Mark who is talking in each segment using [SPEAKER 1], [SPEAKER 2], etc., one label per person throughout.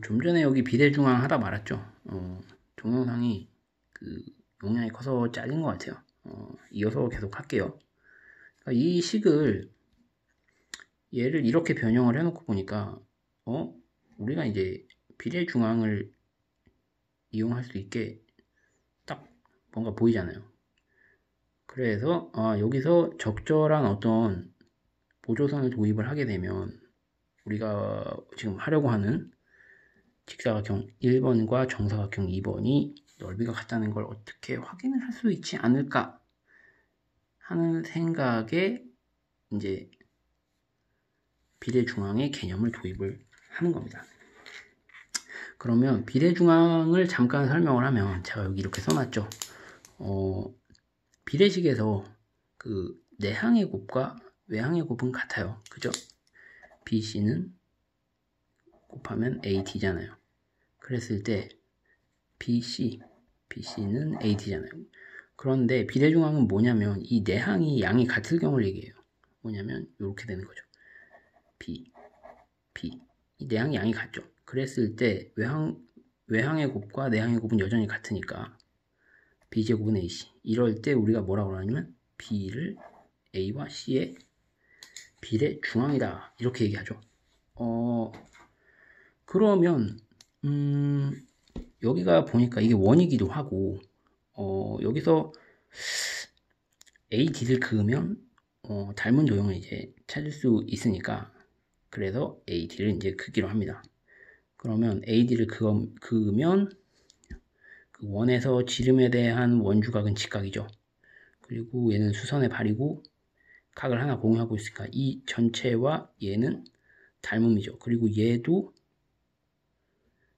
[SPEAKER 1] 좀 전에 여기 비대중앙 하다 말았죠. 동영상이 용량이 커서 잘린 것 같아요. 이어서 계속 할게요. 그러니까 이 식을 얘를 이렇게 변형을 해놓고 보니까 우리가 이제 비대중앙을 이용할 수 있게 딱 뭔가 보이잖아요. 그래서 여기서 적절한 어떤 보조선을 도입을 하게 되면 우리가 지금 하려고 하는 직사각형 1번과 정사각형 2번이 넓이가 같다는 걸 어떻게 확인을 할 수 있지 않을까 하는 생각에 이제 비례중앙의 개념을 도입을 하는 겁니다. 그러면 비례중앙을 잠깐 설명을 하면 제가 여기 이렇게 써놨죠. 비례식에서 그 내항의 곱과 외항의 곱은 같아요. 그죠? BC는 곱하면 AD잖아요. 그랬을 때 BC는 AD잖아요. 그런데 비례중앙은 뭐냐면 이 내항이 양이 같을 경우를 얘기해요. 뭐냐면 이렇게 되는 거죠. B 이 내항이 양이 같죠. 그랬을 때 외항의 곱과 내항의 곱은 여전히 같으니까 B제곱은 AC. 이럴 때 우리가 뭐라고 하냐면 B를 A와 C의 비례중앙이다 이렇게 얘기하죠. 그러면 여기가 보니까 이게 원이기도 하고 여기서 AD를 그으면 닮은 도형을 이제 찾을 수 있으니까 그래서 AD를 이제 그기로 합니다. 그러면 AD를 그으면 그 원에서 지름에 대한 원주각은 직각이죠. 그리고 얘는 수선의 발이고 각을 하나 공유하고 있으니까 이 전체와 얘는 닮음이죠. 그리고 얘도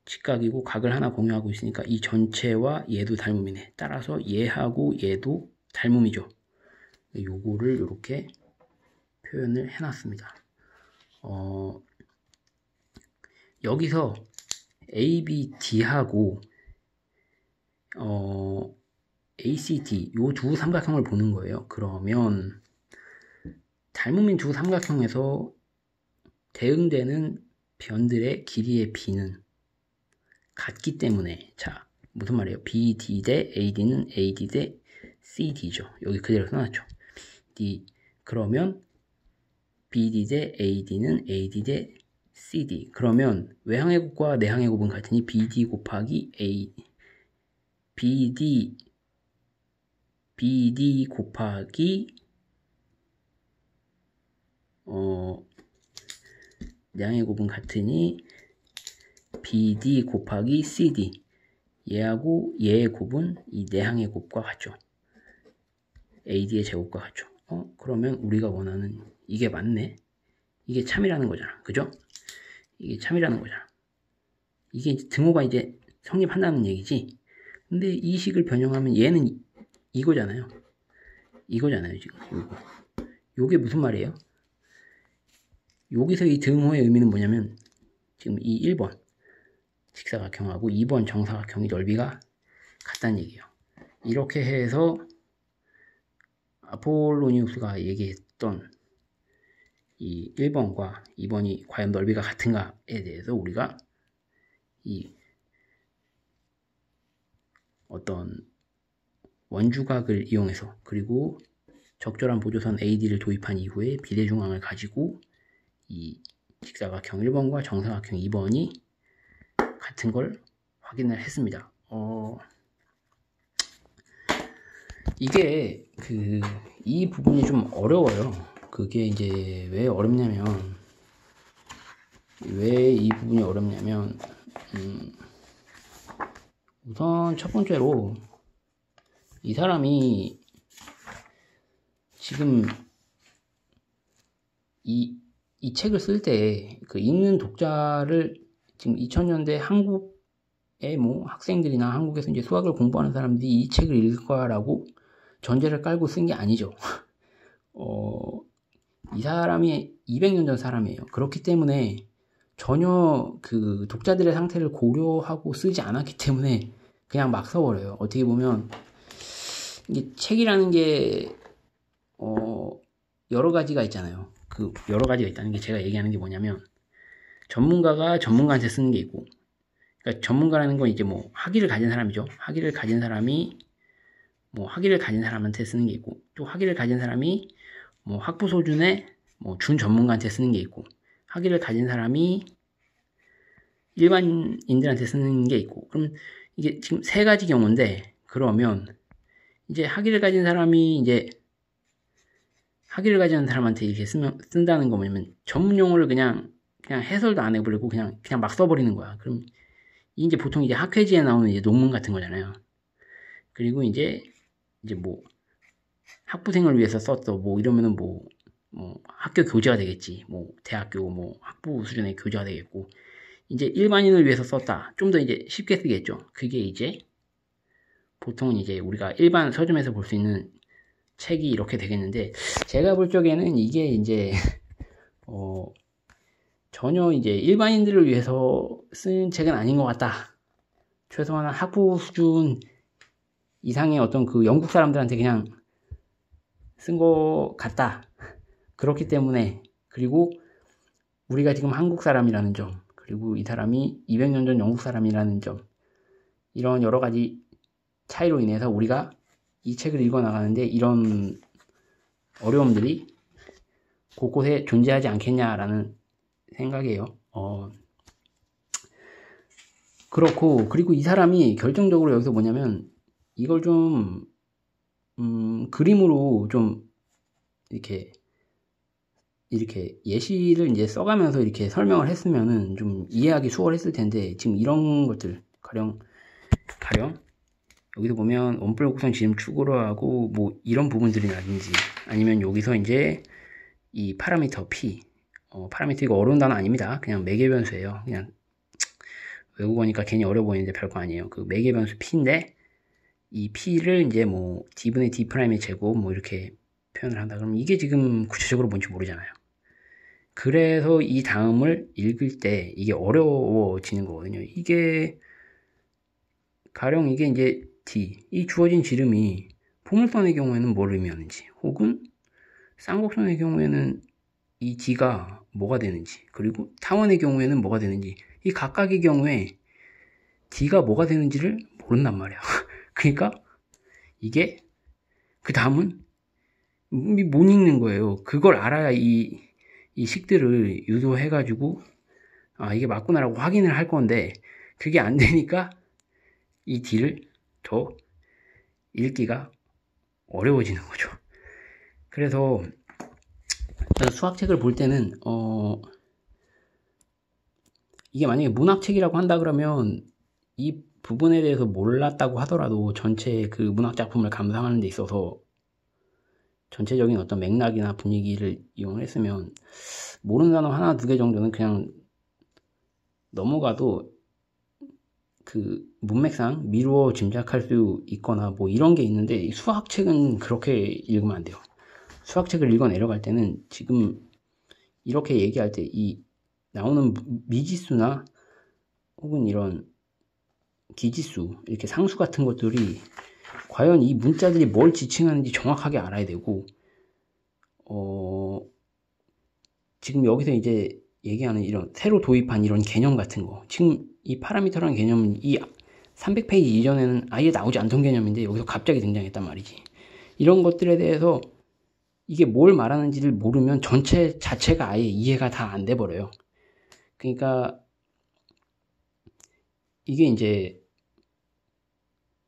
[SPEAKER 1] 직각이고 각을 하나 공유하고 있으니까 이 전체와 얘도 닮음이네. 따라서 얘하고 얘도 닮음이죠. 요거를 이렇게 표현을 해놨습니다. 여기서 ABD하고 ACD 요 두 삼각형을 보는 거예요. 그러면 닮음인 두 삼각형에서 대응되는 변들의 길이의 B는 같기 때문에 자 무슨 말이에요? BD 대 AD는 AD 대 CD죠. 여기 그대로 써놨죠. 그러면 BD 대 AD는 AD 대 CD. 그러면 외항의 곱과 내항의 곱은 같으니 BD 곱하기 BD 곱하기 내항의 곱은 같으니 BD 곱하기 CD. 얘하고 얘의 곱은 이 내항의 곱과 같죠. AD의 제곱과 같죠. 그러면 우리가 원하는 이게 맞네. 이게 참이라는 거잖아. 그죠? 이게 참이라는 거잖아. 이게 등호가 이제 성립한다는 얘기지. 근데 이 식을 변형하면 얘는 이거잖아요. 이거잖아요, 지금. 요게 무슨 말이에요? 여기서 이 등호의 의미는 뭐냐면 지금 이 1번 직사각형하고 2번 정사각형의 넓이가 같다는 얘기예요. 이렇게 해서 아폴로니우스가 얘기했던 이 1번과 2번이 과연 넓이가 같은가에 대해서 우리가 이 어떤 원주각을 이용해서 그리고 적절한 보조선 AD를 도입한 이후에 비례중앙을 가지고 이 직사각형 1번과 정사각형 2번이 같은 걸 확인을 했습니다. 이게 이 부분이 좀 어려워요. 그게 이제 왜 어렵냐면 왜 이 부분이 어렵냐면 우선 첫 번째로 이 사람이 지금 이 책을 쓸 때 그 읽는 독자를 지금 2000년대 한국의 뭐 학생들이나 한국에서 이제 수학을 공부하는 사람들이 이 책을 읽을 거라고 전제를 깔고 쓴 게 아니죠. 이 사람이 200년 전 사람이에요. 그렇기 때문에 전혀 그 독자들의 상태를 고려하고 쓰지 않았기 때문에 그냥 막 써버려요. 어떻게 보면 이게 책이라는 게 여러 가지가 있잖아요. 그 여러 가지가 있다는 게 제가 얘기하는 게 뭐냐면 전문가가 전문가한테 쓰는 게 있고, 그러니까 전문가라는 건 이제 뭐 학위를 가진 사람이죠. 학위를 가진 사람이 뭐 학위를 가진 사람한테 쓰는 게 있고, 또 학위를 가진 사람이 뭐 학부 수준의 뭐 준 전문가한테 쓰는 게 있고, 학위를 가진 사람이 일반인들한테 쓰는 게 있고, 그럼 이게 지금 세 가지 경우인데, 그러면 이제 학위를 가진 사람이 이제 학위를 가진 사람한테 이렇게 쓴다는 거 뭐냐면 전문 용어를 그냥 해설도 안 해버리고 그냥 막 써버리는 거야. 그럼 이제 보통 이제 학회지에 나오는 이제 논문 같은 거잖아요. 그리고 이제 뭐 학부생을 위해서 썼어 뭐 이러면은 뭐 학교 교재가 되겠지. 뭐 대학교 뭐 학부 수준의 교재가 되겠고, 이제 일반인을 위해서 썼다. 좀 더 이제 쉽게 쓰겠죠. 그게 이제 보통은 이제 우리가 일반 서점에서 볼 수 있는 책이 이렇게 되겠는데, 제가 볼 적에는 이게 이제 전혀 이제 일반인들을 위해서 쓴 책은 아닌 것 같다. 최소한 학부 수준 이상의 어떤 그 영국 사람들한테 그냥 쓴 것 같다. 그렇기 때문에, 그리고 우리가 지금 한국 사람이라는 점, 그리고 이 사람이 200년 전 영국 사람이라는 점, 이런 여러 가지 차이로 인해서 우리가 이 책을 읽어 나가는데 이런 어려움들이 곳곳에 존재하지 않겠냐라는 생각이에요. 그렇고, 그리고 이 사람이 결정적으로 여기서 뭐냐면 이걸 좀 그림으로 좀 이렇게 예시를 이제 써가면서 이렇게 설명을 했으면은 좀 이해하기 수월했을 텐데, 지금 이런 것들 가령 여기서 보면 원뿔 곡선 지름 축으로 하고 뭐 이런 부분들이라든지, 아니면 여기서 이제 이 파라미터 P, 파라미터 이거 어려운 단어 아닙니다. 그냥 매개변수예요. 그냥 외국어니까 괜히 어려워 보이는데 별거 아니에요. 그 매개변수 P인데, 이 P를 이제 뭐 D분의 D'의 제곱 뭐 이렇게 표현을 한다 그러면 이게 지금 구체적으로 뭔지 모르잖아요. 그래서 이 다음을 읽을 때 이게 어려워지는 거거든요. 이게 가령 이게 이제 D, 이 주어진 지름이 포물선의 경우에는 뭘 의미하는지, 혹은 쌍곡선의 경우에는 이 D가 뭐가 되는지, 그리고 타원의 경우에는 뭐가 되는지, 이 각각의 경우에 D가 뭐가 되는지를 모른단 말이야. 그러니까 이게 그 다음은 못 읽는 거예요. 그걸 알아야 이 식들을 유도해가지고 이게 맞구나라고 확인을 할 건데, 그게 안 되니까 이 D를 더 읽기가 어려워지는 거죠. 그래서 수학책을 볼 때는 이게 만약에 문학책이라고 한다 그러면 이 부분에 대해서 몰랐다고 하더라도 전체 그 문학 작품을 감상하는 데 있어서 전체적인 어떤 맥락이나 분위기를 이용을 했으면 모르는 단어 하나 두 개 정도는 그냥 넘어가도 그 문맥상 미루어 짐작할 수 있거나 뭐 이런 게 있는데, 수학책은 그렇게 읽으면 안 돼요. 수학책을 읽어 내려갈 때는 지금 이렇게 얘기할 때 이 나오는 미지수나 혹은 이런 기지수, 이렇게 상수 같은 것들이 과연 이 문자들이 뭘 지칭하는지 정확하게 알아야 되고, 지금 여기서 이제 얘기하는 이런 새로 도입한 이런 개념 같은 거, 지금 이 파라미터라는 개념은 이 300페이지 이전에는 아예 나오지 않던 개념인데 여기서 갑자기 등장했단 말이지. 이런 것들에 대해서 이게 뭘 말하는지를 모르면 전체 자체가 아예 이해가 다 안 돼 버려요. 그러니까 이게 이제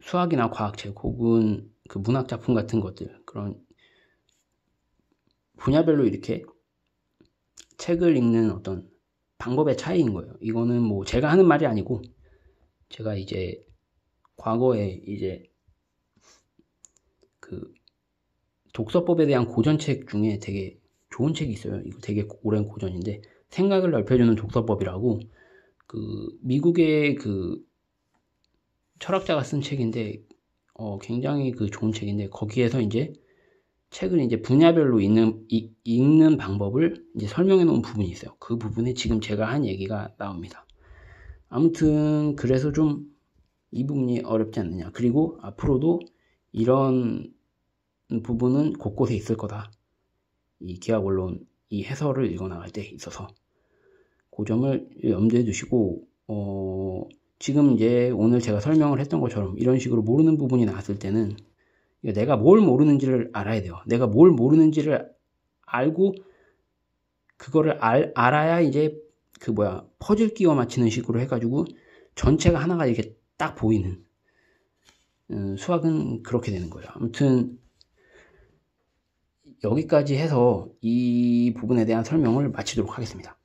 [SPEAKER 1] 수학이나 과학책 혹은 그 문학 작품 같은 것들, 그런 분야별로 이렇게 책을 읽는 어떤 방법의 차이인 거예요. 이거는 뭐 제가 하는 말이 아니고, 제가 이제 과거에 이제 그 독서법에 대한 고전책 중에 되게 좋은 책이 있어요. 이거 되게 오랜 고전인데, 생각을 넓혀주는 독서법이라고, 그 미국의 그 철학자가 쓴 책인데 굉장히 그 좋은 책인데, 거기에서 이제 책을 이제 분야별로 읽는 방법을 이제 설명해 놓은 부분이 있어요. 그 부분에 지금 제가 한 얘기가 나옵니다. 아무튼 그래서 좀 이 부분이 어렵지 않느냐. 그리고 앞으로도 이런 부분은 곳곳에 있을 거다. 이 기하원론 이 해설을 읽어 나갈 때 있어서 그 점을 염두에 두시고, 지금 이제 오늘 제가 설명을 했던 것처럼 이런 식으로 모르는 부분이 나왔을 때는 내가 뭘 모르는지를 알아야 돼요. 내가 뭘 모르는지를 알고 그거를 알아야 이제 퍼즐 끼워 맞히는 식으로 해가지고 전체가 하나가 이렇게 딱 보이는, 수학은 그렇게 되는 거예요. 아무튼 여기까지 해서 이 부분에 대한 설명을 마치도록 하겠습니다.